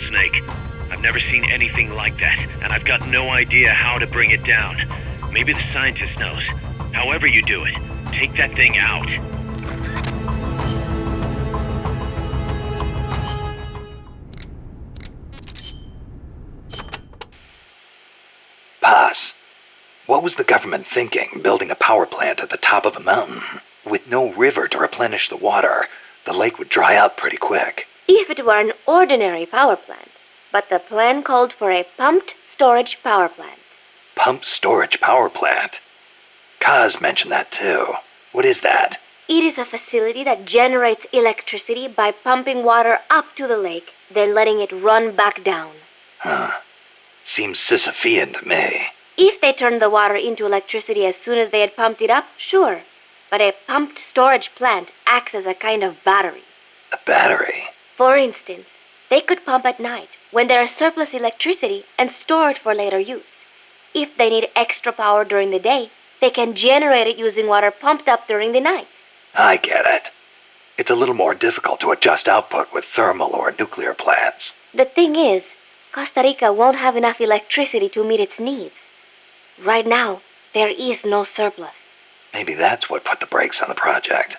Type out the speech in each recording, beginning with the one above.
rattlesnake. I've never seen anything like that, and I've got no idea how to bring it down. Maybe the scientist knows. However you do it, take that thing out. Paz, what was the government thinking building a power plant at the top of a mountain? With no river to replenish the water, the lake would dry up pretty quick. If it were an ordinary power plant. But the plan called for a pumped storage power plant. Pumped storage power plant? Kaz mentioned that too. What is that? It is a facility that generates electricity by pumping water up to the lake, then letting it run back down. Huh. Seems Sisyphean to me. If they turned the water into electricity as soon as they had pumped it up, sure. But a pumped storage plant acts as a kind of battery. A battery? For instance, they could pump at night when there is surplus electricity and store it for later use. If they need extra power during the day, they can generate it using water pumped up during the night. I get it. It's a little more difficult to adjust output with thermal or nuclear plants. The thing is, Costa Rica won't have enough electricity to meet its needs. Right now, there is no surplus. Maybe that's what put the brakes on the project.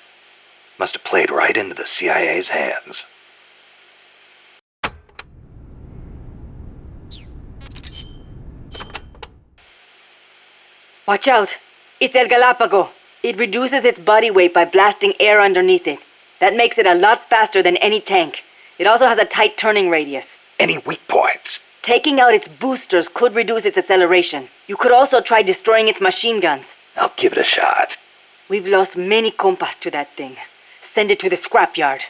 Must have played right into the CIA's hands. Watch out! It's El Galapago. It reduces its body weight by blasting air underneath it. That makes it a lot faster than any tank. It also has a tight turning radius. Any weak points? Taking out its boosters could reduce its acceleration. You could also try destroying its machine guns. I'll give it a shot. We've lost many compas to that thing. Send it to the scrapyard.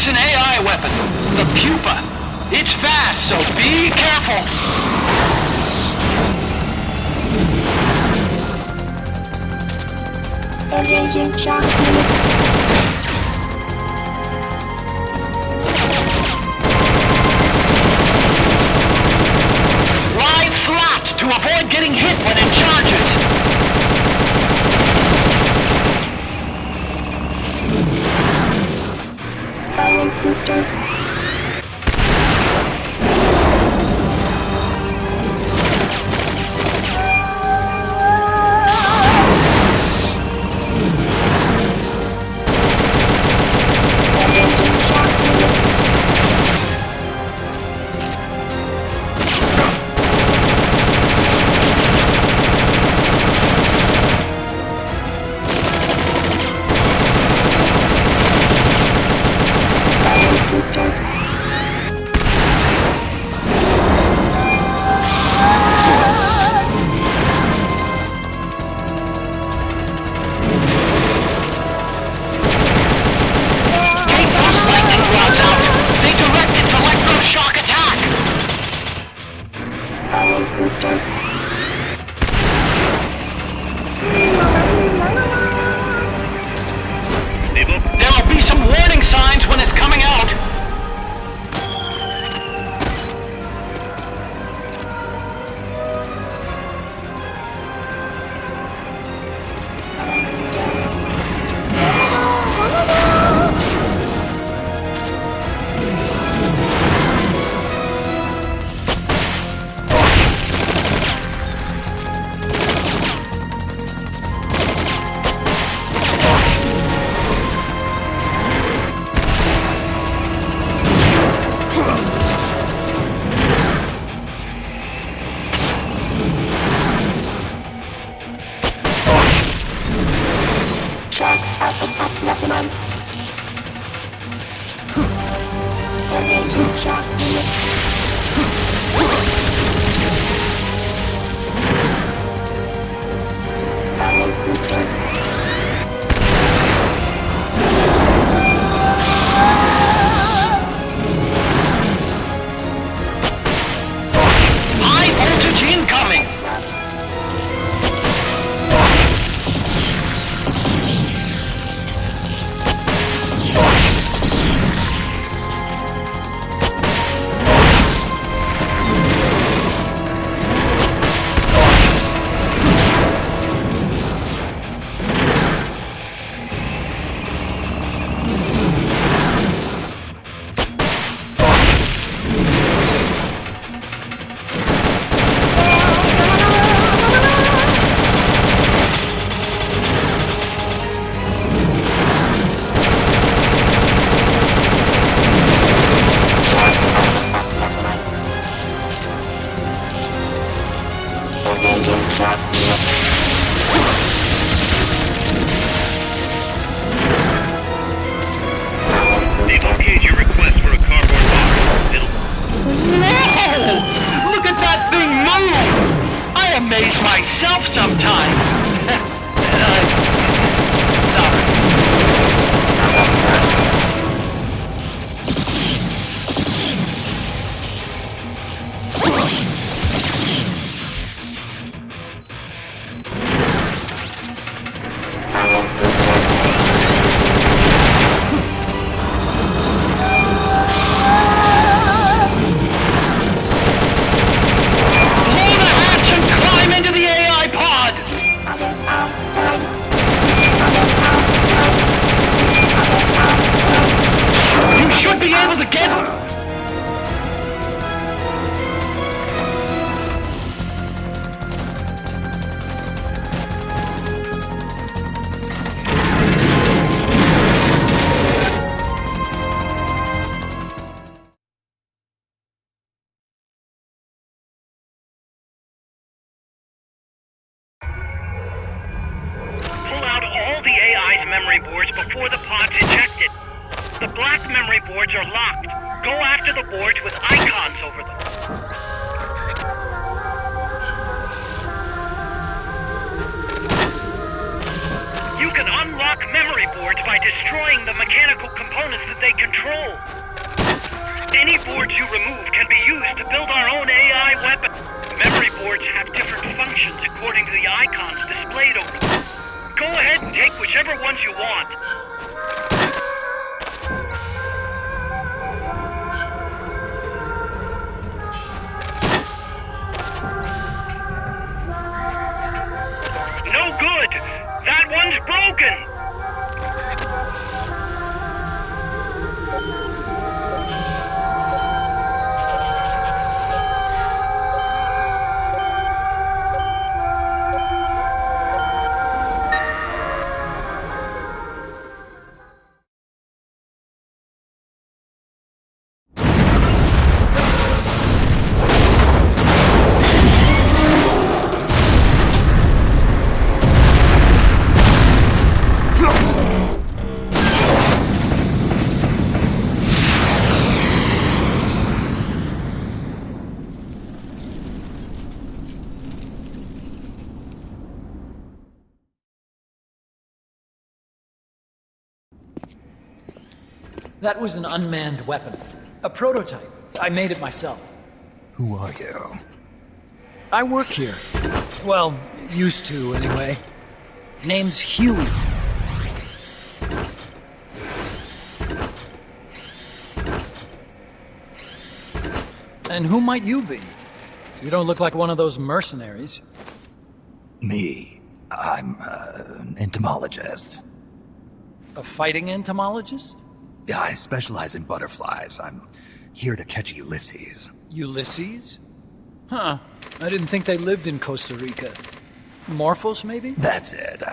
It's an AI weapon, the Pupa. It's fast, so be careful. Engaging shock unit. Lie flat to avoid getting hit when it charges. Firing boosters. Engaging shock unit. Boosters. Engaging shock unit. Firing boosters. High voltage incoming! Engaging shock unit. They've okayed your request for a cardboard box. Whoa! Look at that thing move! I amaze myself sometimes. Sorry. Blow the hatch and climb into the AI pod! Others outside. Others outside. Others outside. You should be able to get... Pull out all the AI's memory boards before the pod's ejected. The black memory boards are locked. Go after the boards with icons over them. You can unlock memory boards by destroying the mechanical components that they control. Any boards you remove can be used to build our own AI weapon. Memory boards have different functions according to the icons displayed over them. Go ahead and take whichever ones you want. No good! That one's broken! That was an unmanned weapon. A prototype. I made it myself. Who are you? I work here. Well, used to, anyway. Name's Huey. And who might you be? You don't look like one of those mercenaries. Me. I'm an entomologist. A fighting entomologist? Yeah, I specialize in butterflies. I'm here to catch Ulysses. Ulysses? Huh. I didn't think they lived in Costa Rica. Morphos, maybe? That's it.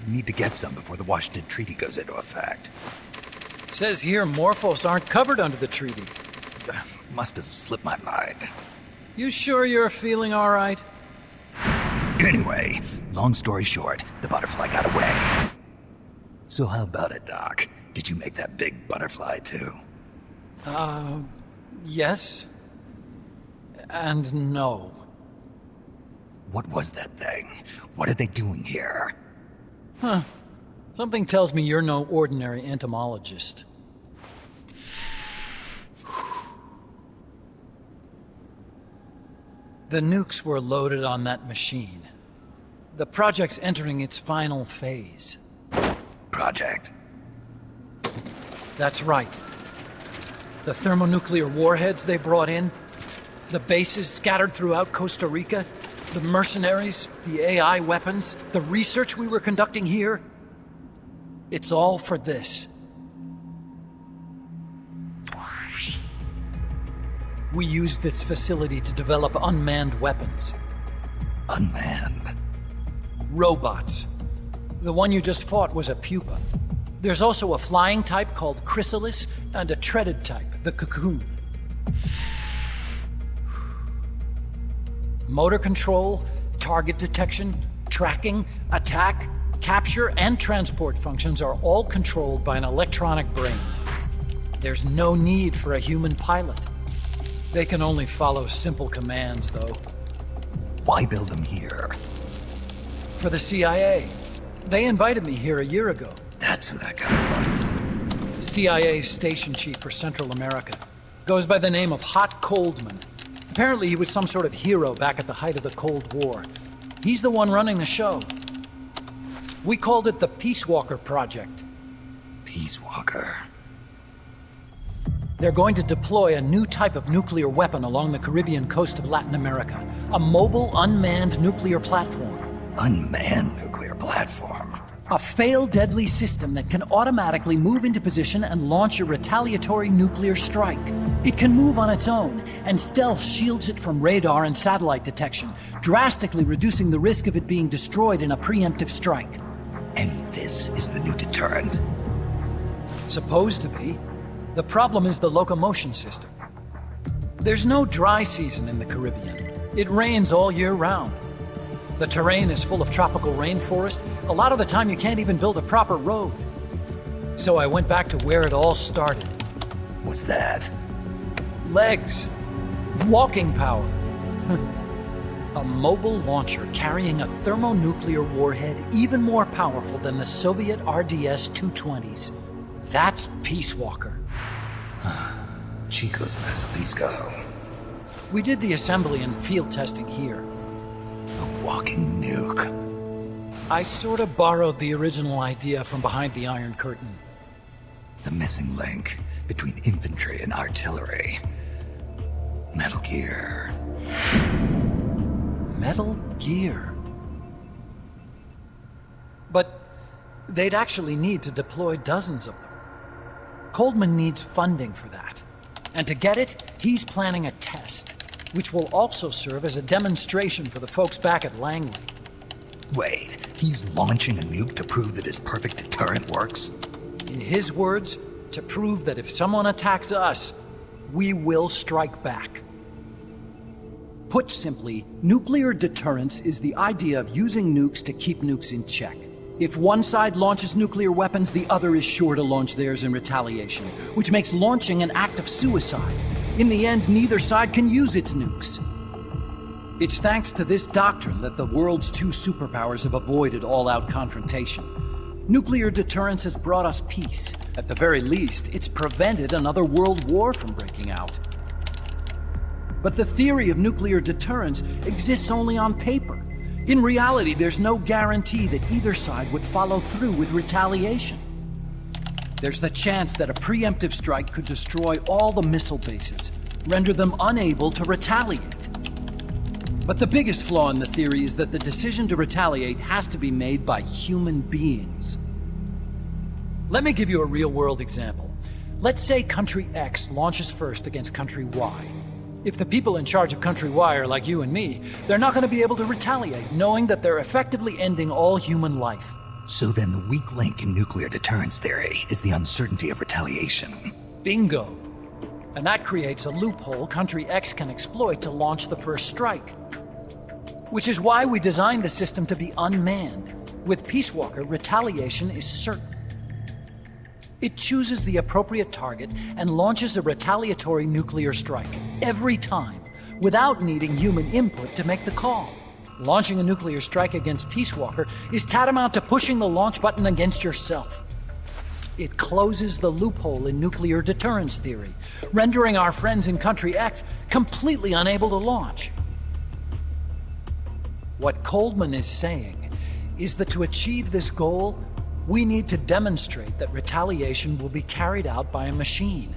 Need to get some before the Washington Treaty goes into effect. Says here Morphos aren't covered under the treaty. Must have slipped my mind. You sure you're feeling all right? Anyway, long story short, the butterfly got away. So how about it, Doc? Did you make that big butterfly too? Yes. And no. What was that thing? What are they doing here? Something tells me you're no ordinary entomologist. The nukes were loaded on that machine. The project's entering its final phase. Project? That's right. The thermonuclear warheads they brought in, the bases scattered throughout Costa Rica, the mercenaries, the AI weapons, the research we were conducting here. It's all for this. We used this facility to develop unmanned weapons. Unmanned? Robots. The one you just fought was a pupa. There's also a flying type called Chrysalis and a treaded type, the Cocoon. Motor control, target detection, tracking, attack, capture, and transport functions are all controlled by an electronic brain. There's no need for a human pilot. They can only follow simple commands, though. Why build them here? For the CIA. They invited me here a year ago. That's who that guy was. The CIA's station chief for Central America. Goes by the name of Hot Coldman. Apparently he was some sort of hero back at the height of the Cold War. He's the one running the show. We called it the Peace Walker Project. Peace Walker. They're going to deploy a new type of nuclear weapon along the Caribbean coast of Latin America. A mobile, unmanned nuclear platform. Unmanned nuclear platform. A fail-deadly system that can automatically move into position and launch a retaliatory nuclear strike. It can move on its own, and stealth shields it from radar and satellite detection, drastically reducing the risk of it being destroyed in a preemptive strike. And this is the new deterrent? Supposed to be. The problem is the locomotion system. There's no dry season in the Caribbean. It rains all year round. The terrain is full of tropical rainforest. A lot of the time you can't even build a proper road. So I went back to where it all started. What's that? Legs. Walking power. A mobile launcher carrying a thermonuclear warhead even more powerful than the Soviet RDS-220s. That's Peace Walker. Chico's Basilisco. We did the assembly and field testing here. A walking nuke. I sort of borrowed the original idea from behind the Iron Curtain. The missing link between infantry and artillery. Metal Gear. Metal Gear. But they'd actually need to deploy dozens of them. Coldman needs funding for that. And to get it, he's planning a test, which will also serve as a demonstration for the folks back at Langley. Wait, he's launching a nuke to prove that his perfect deterrent works? In his words, to prove that if someone attacks us, we will strike back. Put simply, nuclear deterrence is the idea of using nukes to keep nukes in check. If one side launches nuclear weapons, the other is sure to launch theirs in retaliation, which makes launching an act of suicide. In the end, neither side can use its nukes. It's thanks to this doctrine that the world's two superpowers have avoided all-out confrontation. Nuclear deterrence has brought us peace. At the very least, it's prevented another world war from breaking out. But the theory of nuclear deterrence exists only on paper. In reality, there's no guarantee that either side would follow through with retaliation. There's the chance that a preemptive strike could destroy all the missile bases, render them unable to retaliate. But the biggest flaw in the theory is that the decision to retaliate has to be made by human beings. Let me give you a real-world example. Let's say Country X launches first against Country Y. If the people in charge of Country Y are like you and me, they're not going to be able to retaliate, knowing that they're effectively ending all human life. So then the weak link in nuclear deterrence theory is the uncertainty of retaliation. Bingo. And that creates a loophole Country X can exploit to launch the first strike. Which is why we designed the system to be unmanned. With Peace Walker, retaliation is certain. It chooses the appropriate target and launches a retaliatory nuclear strike every time, without needing human input to make the call. Launching a nuclear strike against Peace Walker is tantamount to pushing the launch button against yourself. It closes the loophole in nuclear deterrence theory, rendering our friends in Country X completely unable to launch. What Coldman is saying is that to achieve this goal, we need to demonstrate that retaliation will be carried out by a machine.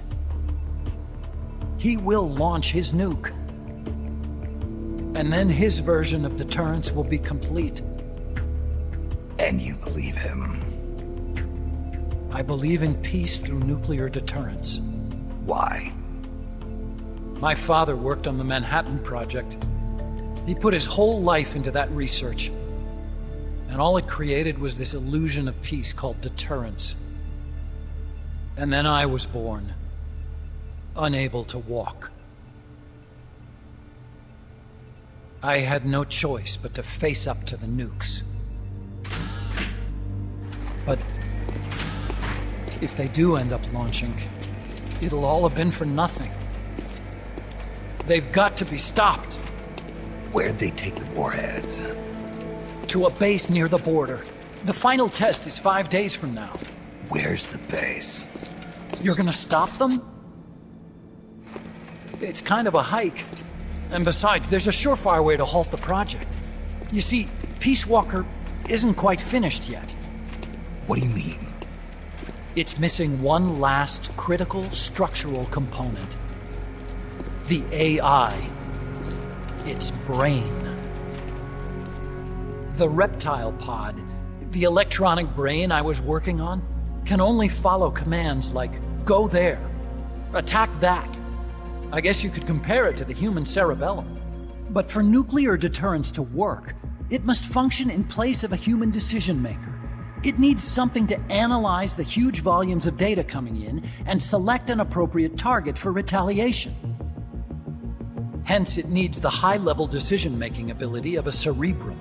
He will launch his nuke, and then his version of deterrence will be complete. And you believe him? I believe in peace through nuclear deterrence. Why? My father worked on the Manhattan Project. He put his whole life into that research, and all it created was this illusion of peace called deterrence. And then I was born, unable to walk. I had no choice but to face up to the nukes. But if they do end up launching, it'll all have been for nothing. They've got to be stopped. Where'd they take the warheads? To a base near the border. The final test is 5 days from now. Where's the base? You're gonna stop them? It's kind of a hike. And besides, there's a surefire way to halt the project. You see, Peace Walker isn't quite finished yet. What do you mean? It's missing one last critical structural component. The AI. Its brain. The reptile pod, the electronic brain I was working on, can only follow commands like, go there, attack that. I guess you could compare it to the human cerebellum. But for nuclear deterrence to work, it must function in place of a human decision maker. It needs something to analyze the huge volumes of data coming in and select an appropriate target for retaliation. Hence, it needs the high-level decision-making ability of a cerebrum.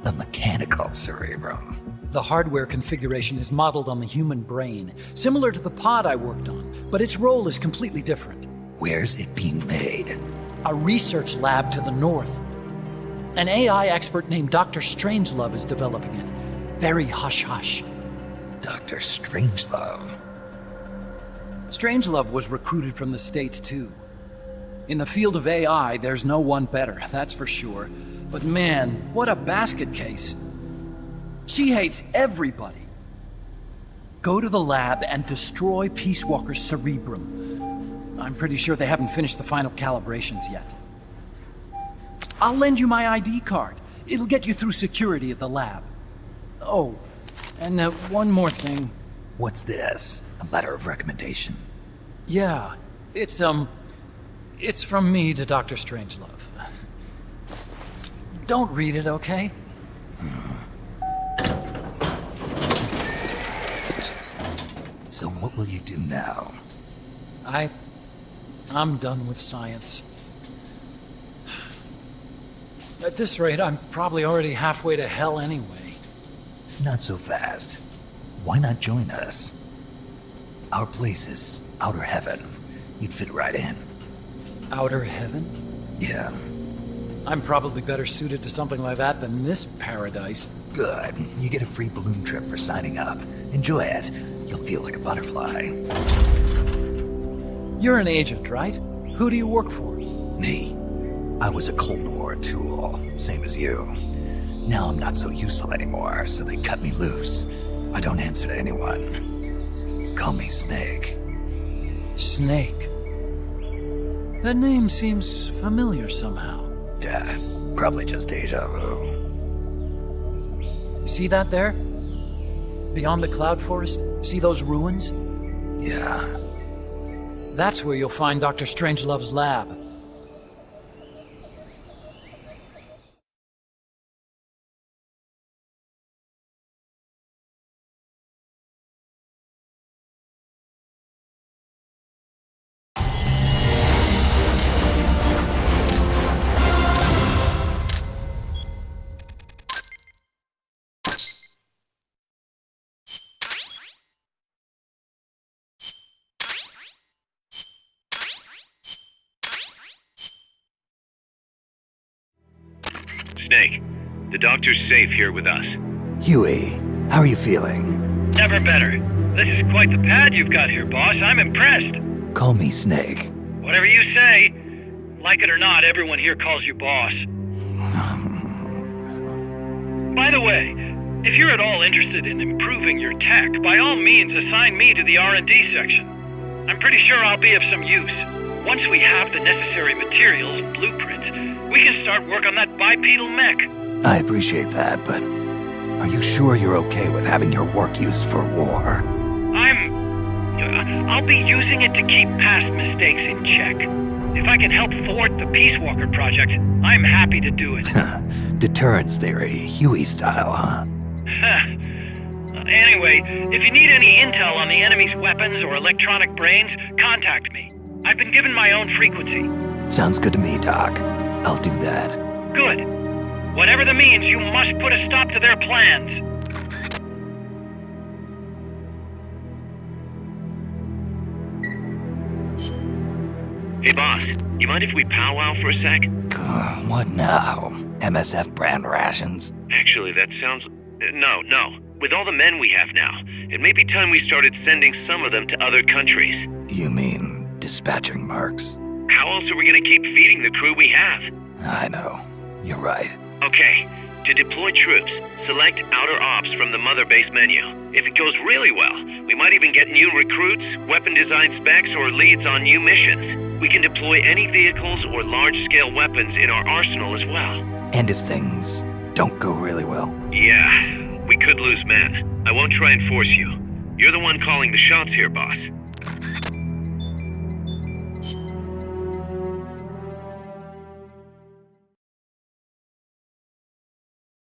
A mechanical cerebrum. The hardware configuration is modeled on the human brain, similar to the pod I worked on, but its role is completely different. Where's it being made? A research lab to the north. An AI expert named Dr. Strangelove is developing it. Very hush-hush. Dr. Strangelove. Strangelove was recruited from the States, too. In the field of AI, there's no one better, that's for sure. But man, what a basket case. She hates everybody. Go to the lab and destroy Peace Walker's cerebrum. I'm pretty sure they haven't finished the final calibrations yet. I'll lend you my ID card. It'll get you through security at the lab. Oh, and one more thing. What's this? A letter of recommendation? Yeah, it's from me to Dr. Strangelove. Don't read it, okay? So what will you do now? I'm done with science. At this rate, I'm probably already halfway to hell anyway. Not so fast. Why not join us? Our place is outer heaven. You'd fit right in. Outer heaven? Yeah, I'm probably better suited to something like that than this paradise. good. You get a free balloon trip for signing up. Enjoy it. You'll feel like a butterfly. You're an agent, right? Who do you work for? Me? I was a Cold War tool, same as you. Now I'm not so useful anymore, so they cut me loose. I don't answer to anyone. Call me Snake. Snake. That name seems familiar somehow. Death. Probably just deja vu. You see that there? Beyond the cloud forest? See those ruins? Yeah. That's where you'll find Dr. Strangelove's lab. Snake. The doctor's safe here with us. Huey, how are you feeling? Never better. This is quite the pad you've got here, boss. I'm impressed. Call me Snake. Whatever you say. Like it or not, everyone here calls you boss. By the way, if you're at all interested in improving your tech, by all means assign me to the R&D section. I'm pretty sure I'll be of some use. Once we have the necessary materials and blueprints, we can start work on that bipedal mech. I appreciate that, but are you sure you're okay with having your work used for war? I'll be using it to keep past mistakes in check. If I can help thwart the Peace Walker project, I'm happy to do it. Deterrence theory, Huey style, huh? Anyway, if you need any intel on the enemy's weapons or electronic brains, contact me. I've been given my own frequency. Sounds good to me, Doc. I'll do that. Good. Whatever the means, you must put a stop to their plans. Hey, boss. You mind if we powwow for a sec? What now? MSF brand rations? Actually, that sounds... No. With all the men we have now, it may be time we started sending some of them to other countries. You mean dispatching mercs? How else are we gonna keep feeding the crew we have? I know. You're right. Okay, to deploy troops, select Outer Ops from the Mother Base menu. If it goes really well, we might even get new recruits, weapon design specs, or leads on new missions. We can deploy any vehicles or large-scale weapons in our arsenal as well. And if things don't go really well? Yeah, we could lose men. I won't try and force you. You're the one calling the shots here, boss.